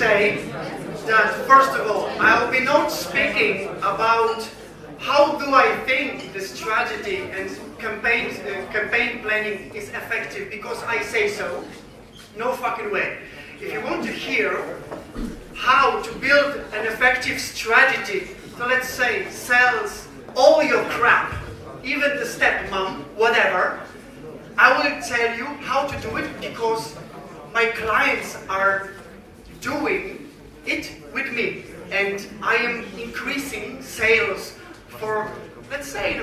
say that, first of all, I will be not speaking about how do I think the strategy and campaign planning is effective because I say so. No fucking way. If you want to hear how to build an effective strategy to, let's say, sells all your crap, even the stepmom, whatever, I will tell you how to do it because my clients are doing it with me, and I am increasing sales for, let's say,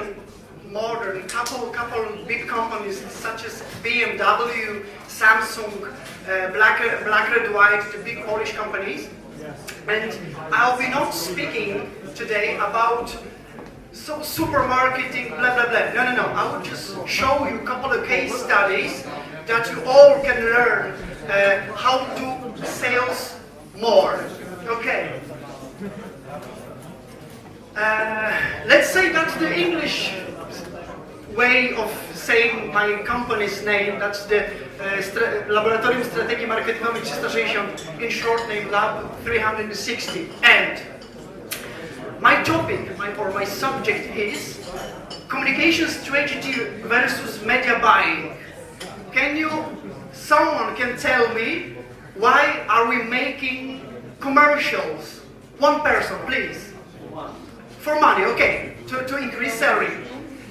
modern couple big companies such as BMW, Samsung, Black Red White, the big Polish companies. And I'll be not speaking today about supermarketing, blah blah blah. No. I will just show you a couple of case studies that you all can learn how to do sales more. Okay. Let's say that's the English way of saying my company's name. That's the Laboratorium Strategii Marketingowej 360, in short name Lab 360. And my topic, my subject is communication strategy versus media buying. Someone can tell me why are we making commercials? One person, please. For money, okay, to increase salary.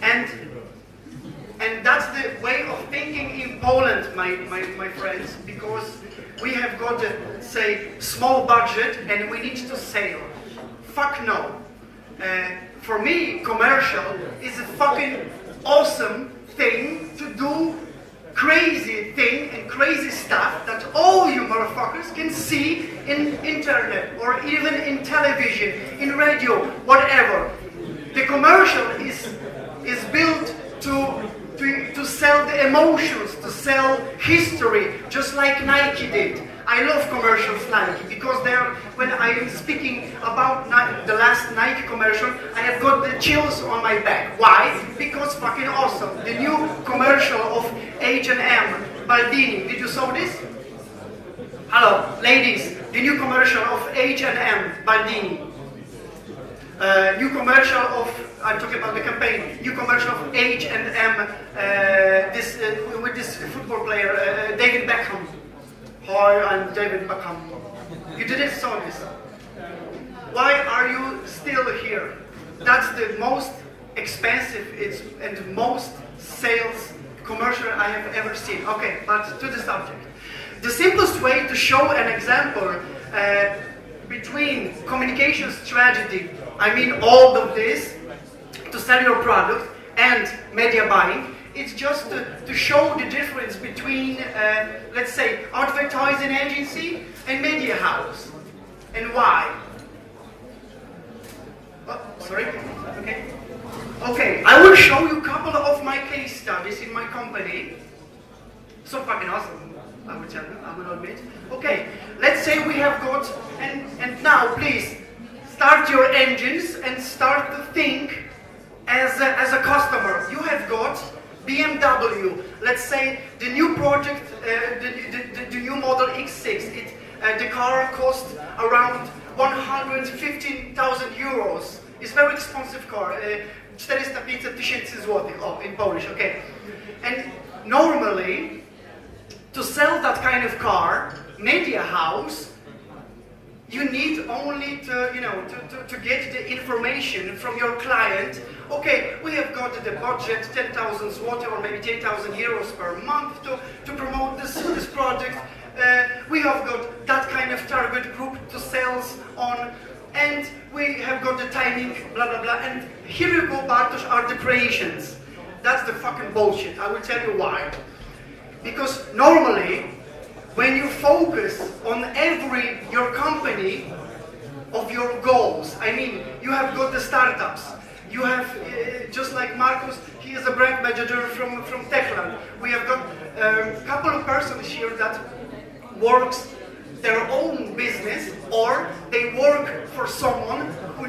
And that's the way of thinking in Poland, my friends, because we have got a, say, small budget and we need to sell. Fuck no. For me, commercial is a fucking awesome thing to do, crazy thing and crazy stuff that all you motherfuckers can see in internet or even in television, in radio, whatever. The commercial is built to sell the emotions, to sell history, just like Nike did. I love commercials Nike because when I am speaking about the last Nike commercial, I have got the chills on my back. Why? Because fucking awesome. The new commercial of H&M, Baldini. Did you saw this? Hello, ladies. The new commercial of H&M, Baldini. New commercial of, I'm talking about the campaign, new commercial of H&M with this football player, David Beckham. Hi, I'm David Beckham. You didn't saw this. Why are you still here? That's the most expensive and most sales commercial I have ever seen. Okay, but to the subject. The simplest way to show an example between communication strategy, I mean all of this, to sell your product, and media buying, it's just to show the difference between, let's say, advertising agency and media house. And why? Oh, sorry? Okay. Okay, I will show you a couple of my case studies in my company. So fucking awesome, I will tell you, I will admit. Okay, let's say we have got, and now please, start your engines and start to think as a customer. You have got BMW, let's say the new project, the new model X6, the car costs around 115,000 euros. It's a very expensive car, 400-500 tysięcy złotych, in Polish, okay. And normally, to sell that kind of car, media house, you need only to get the information from your client. Okay, we have got the budget 10,000 zloty or maybe 10,000 euros per month to promote this project. We have got that kind of target group to sales on, and we have got the timing, blah blah blah. And here you go, Bartosz, are the creations. That's the fucking bullshit. I will tell you why. Because normally, when you focus on your company of your goals, I mean, you have got the startups, you have, just like Marcus, he is a brand manager from Techland. We have got a couple of persons here that works their own business, or they work for someone who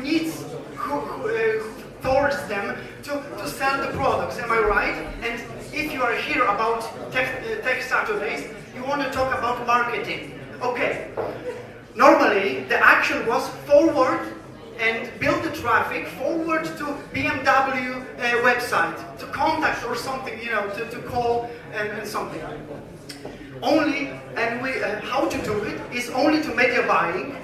force them to sell the products, am I right? And if you are here about TechSaturdays, you want to talk about marketing. Okay, Normally, the action was forward and build the traffic forward to BMW website, to contact or something, you know, to call and something. How to do it is only to media buying.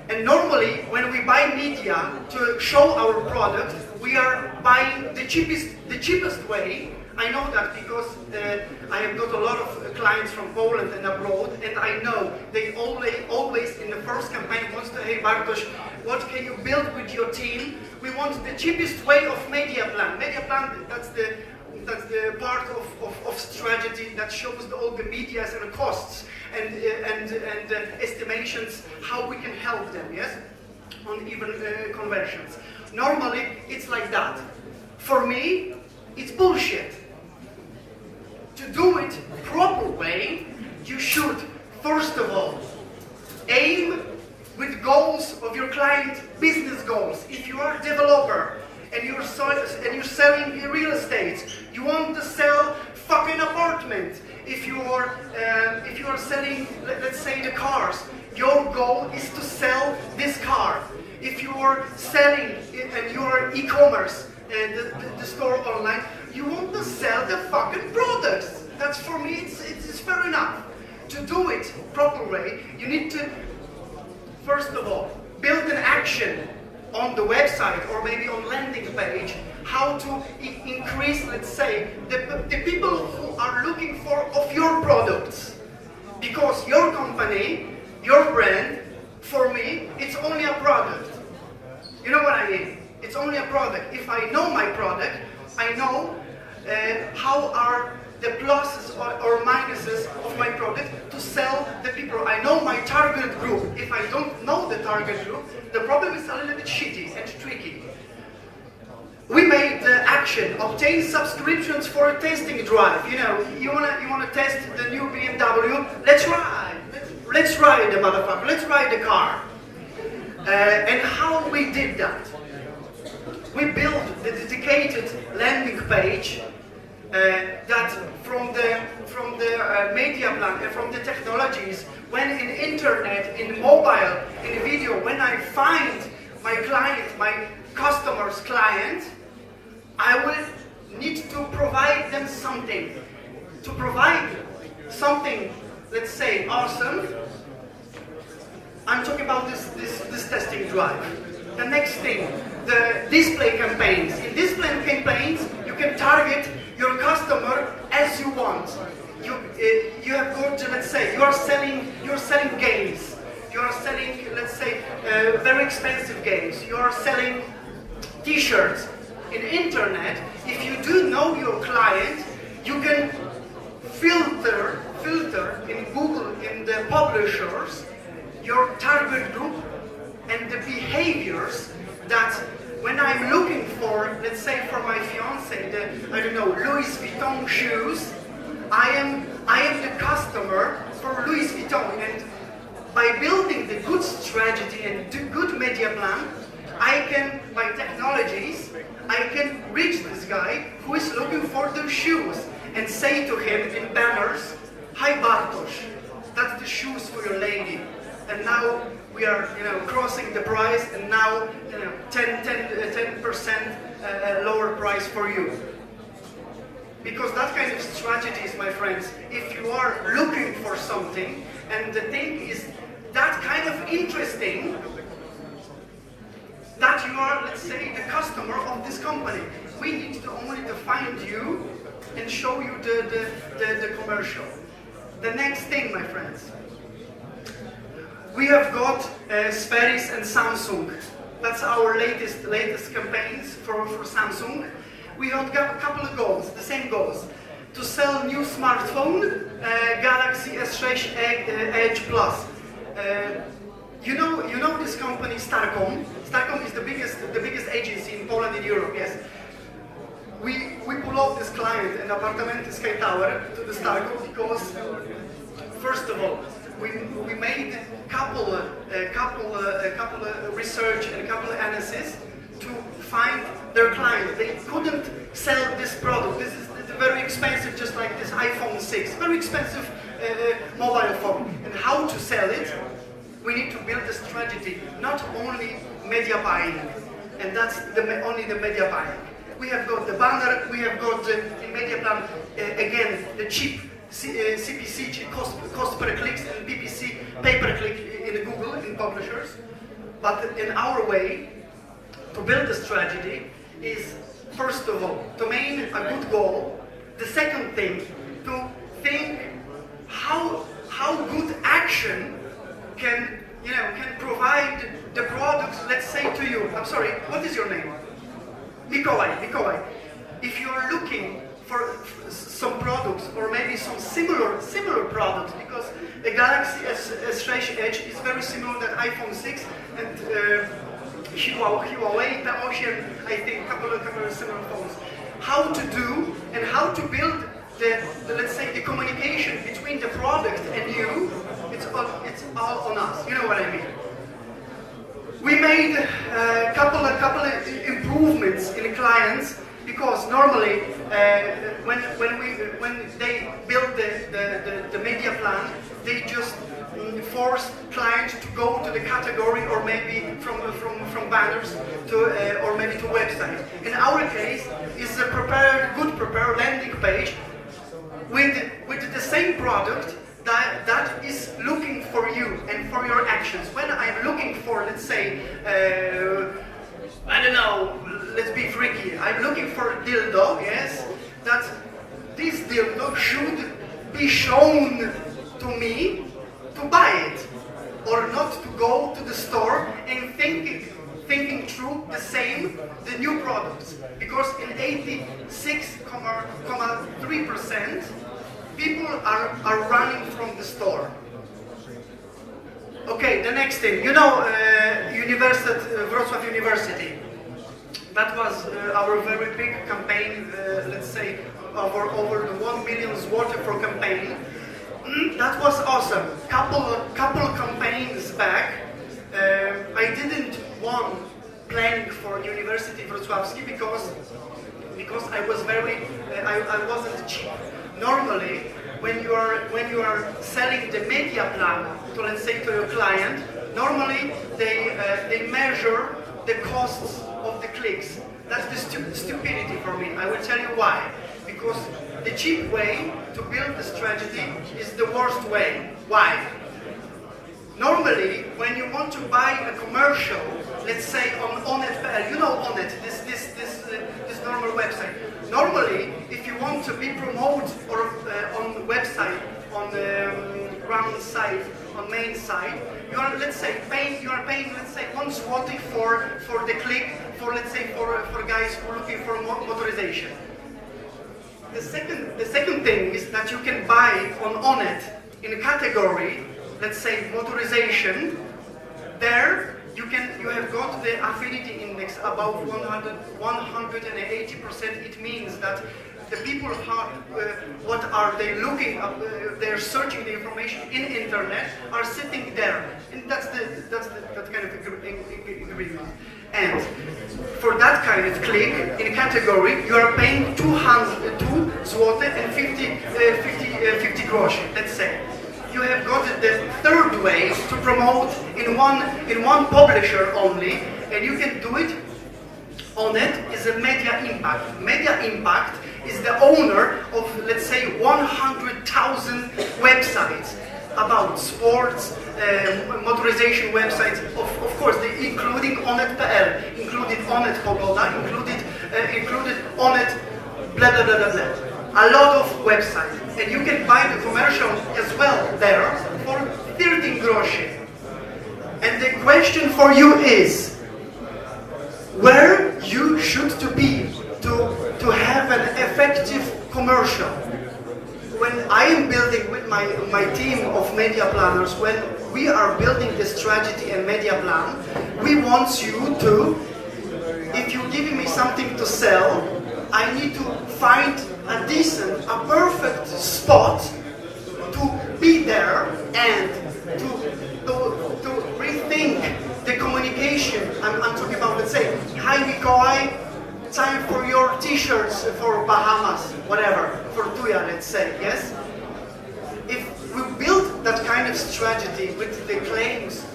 And normally, when we buy media to show our product, we are buying the cheapest way. I know that because I have got a lot of clients from Poland and abroad, and I know they always in the first campaign wants to, hey Bartosz, what can you build with your team? We want the cheapest way of media plan. Media plan, that's the part of strategy that shows all the medias and costs and estimations how we can help them, yes, on even conversions. Normally, it's like that. For me, it's bullshit. To do it proper way, you should, first of all, aim with goals of your client, business goals. If you are a developer and you're selling real estate, you want to sell fucking apartment. If you are selling, let's say, the cars, your goal is to sell this car. If you are selling and you are e-commerce, the store online, you want to sell the fucking products. That's, for me, it's fair enough. To do it proper way, you need to, first of all, build an action on the website or maybe on landing page, how to increase, let's say, the people who are looking for of your products. Because your company, your brand, for me, it's only a product. You know what I mean? It's only a product. If I know my product, I know how are the pluses or minuses of my product to sell the people. I know my target group. If I don't know the target group, the problem is a little bit shitty and tricky. We made the action, obtain subscriptions for a testing drive. You know, you wanna test the new BMW? Let's ride. Let's ride the motherfucker. Let's ride the car. And how we did that? We built the dedicated landing page that from the media plan and from the technologies, when in internet, in mobile, in video, when I find my client, my customer's client, I will need to provide them something. To provide something, let's say, awesome, I'm talking about this testing drive. The next thing, the display campaigns. In display campaigns, you can target your customer as you want. You have got, let's say, you're selling games. You're selling, let's say, very expensive games. You're selling T-shirts. In internet, if you do know your client, you can filter in Google, in the publishers, your target group and the behaviors that when I'm looking for, let's say for my fiance, I don't know, Louis Vuitton shoes, I am the customer for Louis Vuitton, and by building the good strategy and the good media plan, I can, by technologies, I can reach this guy who is looking for those shoes and say to him in banners, "Hi Bartosz, that's the shoes for your lady." And now we are, crossing the price, and now, 10% lower price for you. Because that kind of strategies, my friends, if you are looking for something, and the thing is that kind of interesting, that you are, let's say, the customer of this company. We need to only to find you and show you the commercial. The next thing, my friends, we have got Sferis and Samsung. That's our latest campaigns for Samsung. We have got a couple of goals, the same goals. To sell new smartphone, Galaxy S6 Edge Plus. You know this company Starcom. Starcom is the biggest agency in Poland and Europe. Yes. We pull out this client in Apartamenty Sky Tower to the Starcom because, first of all, we made a couple research and a couple analysis to find their client. They couldn't sell this product. This is very expensive, just like this iPhone 6, very expensive mobile phone. And how to sell it? we need to build a strategy, not only media buying, and that's only the media buying. We have got the banner, we have got the media plan, again, the cheap CPC, cost per clicks, and PPC, pay per click in Google, in publishers. But in our way, to build a strategy is, first of all, to make a good goal. The second thing, to think how good action can provide the products, let's say to you. I'm sorry, what is your name? Mikołaj. If you are looking for some products or maybe some similar products, because the Galaxy S6 Edge is very similar to iPhone 6 and Huawei P8, I think, couple of similar phones. How to do and how to build the let's say the communication between the product and you, it's all on us. You know what I mean? We made a couple of improvements in clients, because normally when they build the media plan, they just force clients to go to the category, or maybe from banners to or maybe to website. In our case, is a good prepared landing page with the same product that is looking for you and for your actions. When I'm looking for, let's say, I don't know, let's be freaky. I'm looking for a dildo, yes? That this dildo should be shown to me to buy it, or not to go to the store and thinking through the new products. Because in 86.3%, people are running from the store. Okay, the next thing. You know, Wrocław University. That was our very big campaign, let's say, over the 1 million zloty for campaign. That was awesome. Couple campaigns back, I didn't want planning for University Wrocławski because I was I wasn't cheap. Normally, when you are selling the media plan to, let's say, to your client, normally they measure the costs of the clicks. That's the stupidity for me. I will tell you why. Because the cheap way to build the strategy is the worst way. Why? Normally, when you want to buy a commercial, let's say on Onet.pl, you know Onet, this normal website. Normally, if you want to be promoted or on website, on the ground site, on main site, you are, let's say, paying, let's say, 1 zloty for the click, for, let's say, for guys who are looking for motorization. The second thing is that you can buy on Onet in a category, let's say, motorization. There you have got the affinity index above 180%. It means that the people what are they looking up? They're searching the information in internet are sitting there, and that's that kind of agreement. And for that kind of click in a category, you are paying 2 zloty and 50 groszy. Let's say. You have got the third way to promote in one publisher only, and you can do it on it is a Media Impact. Media Impact is the owner of, let's say, 100,000 websites about sports, motorization websites, of course, including Onet.pl, included Onet Pogoda, included Onet blah blah blah blah blah. A lot of websites, and you can buy the commercial as well there for 13 groszy. And the question for you is, where you should to be to have an effective commercial? When I am building with my team of media planners, when we are building the strategy and media plan, we want you to, if you're giving me something to sell, I need to find a perfect spot to be there and to rethink the communication. I'm talking about, let's say, hi Mikołaj, time for your t-shirts for Bahamas, whatever, for Tuya, let's say, yes? If we build that kind of strategy with the claims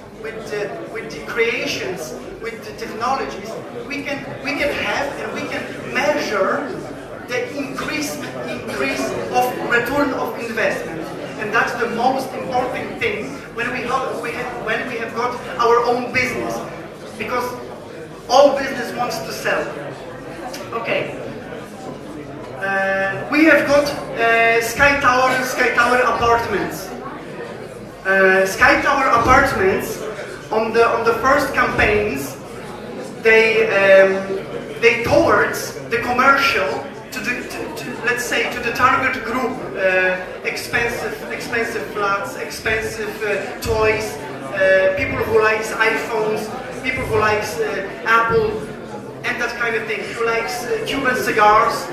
with the creations, with the technologies, we can have and we can measure the increase of return of investment, and that's the most important thing when we have got our own business, because all business wants to sell. Okay. We have got Sky Tower apartments. Sky Tower apartments on the first campaigns, they towards the commercial let's say to the target group, expensive flats, expensive toys, people who likes iPhones, people who likes Apple and that kind of thing, who likes Cuban cigars.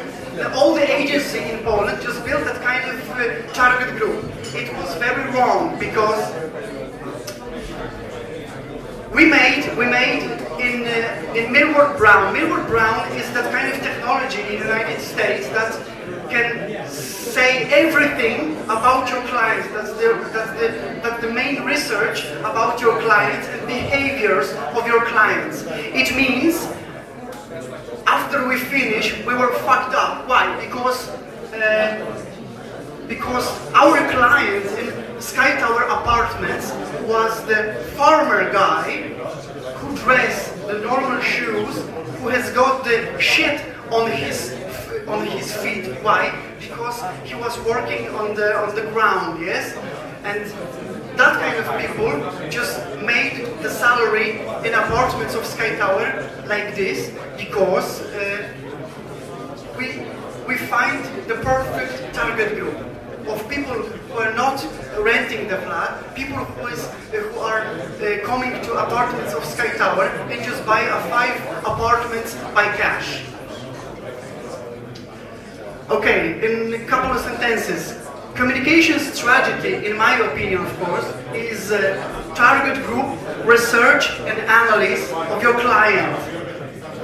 All the agency in Poland just built that kind of target group. It was very wrong, because we made in Millward Brown. Millward Brown is that kind of technology in the United States that can say everything about your clients. That's the main research about your clients and behaviors of your clients. It means after we finish, we were fucked up. Why? Because our client in Sky Tower Apartments was the farmer guy who dressed the normal shoes, who has got the shit on his feet. Why? Because he was working on the ground, yes? And that kind of people just made the salary in apartments of Sky Tower like this, because we find the perfect target group of people who are not renting the flat, people who are coming to apartments of Sky Tower and just buy 5 apartments by cash. Okay, in a couple of sentences. Communication strategy, in my opinion, of course, is target group research and analysis of your client,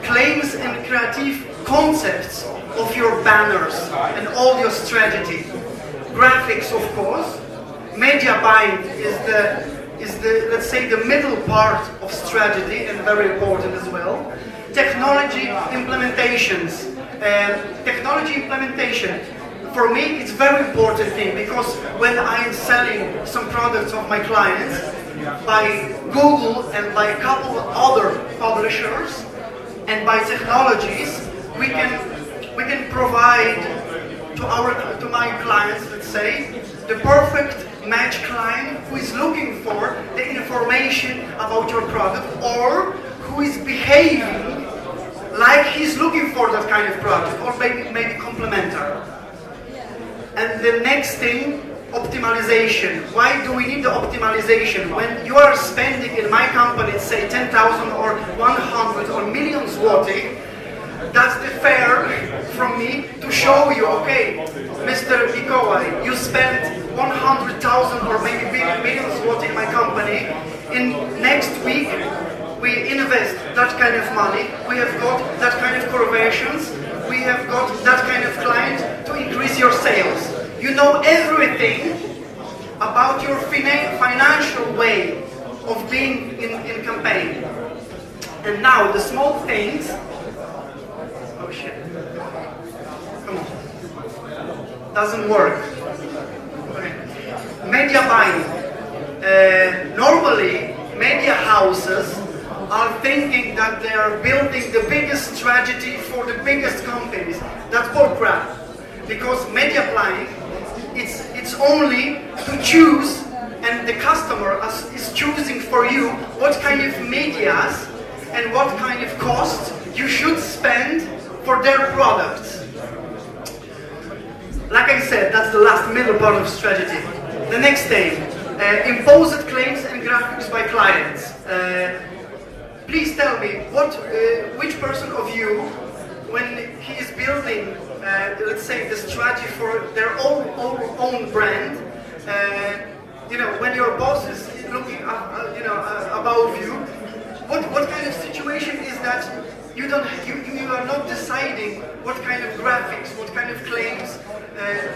claims and creative concepts of your banners and all your strategy, graphics, of course. Media buying is the let's say the middle part of strategy and very important as well. Technology implementations. Technology implementation, for me, it's very important thing, because when I'm selling some products of my clients by Google and by a couple of other publishers and by technologies, we can provide to my clients, let's say, the perfect match client who is looking for the information about your product, or who is behaving like he's looking for that kind of product, or maybe complementary. And the next thing, optimization. Why do we need the optimization? When you are spending in my company, say 10,000 or 100 or million zloty, that's the fair from me to show you, okay, Mr. Mikołaj, you spent 100,000 or maybe million zloty in my company. In next week, we invest that kind of money, we have got that kind of conversions, we have got that kind of client to increase your sales. You know everything about your financial way of being in campaign. And now the small things, oh shit, come on, doesn't work. Okay. Media buying. Normally, media houses are thinking that they are building the biggest strategy for the biggest companies. That's bullcrap. Because media buying, it's only to choose, and the customer is choosing for you what kind of medias and what kind of cost you should spend for their products. Like I said, that's the last middle part of strategy. The next thing, imposed claims and graphics by clients. Please tell me, which person of you, when he is building, let's say, the strategy for their own brand, when your boss is looking above you, what kind of situation is that you are not deciding what kind of graphics, what kind of claims,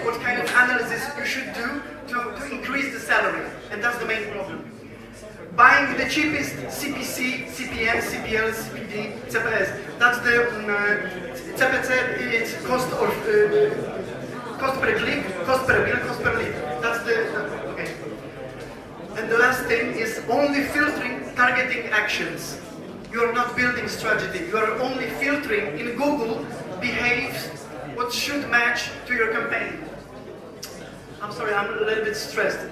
what kind of analysis you should do to increase the salary, and that's the main problem. buying the cheapest CPC, CPM, CPL, CPD, CPS. That's the CPC is cost per click, cost per bill, cost per lead. That's the okay. And the last thing is only filtering targeting actions. You are not building strategy. You are only filtering in Google behaves what should match to your campaign. I'm sorry, I'm a little bit stressed.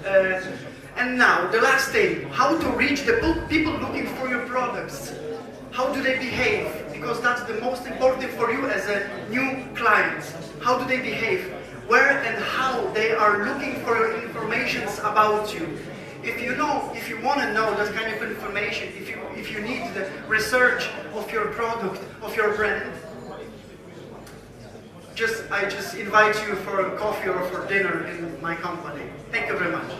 And now, the last thing, how to reach the people looking for your products. How do they behave? Because that's the most important for you as a new client. How do they behave? Where and how they are looking for your information about you. If you want to know that kind of information, if you need the research of your product, of your brand, I just invite you for a coffee or for dinner in my company. Thank you very much.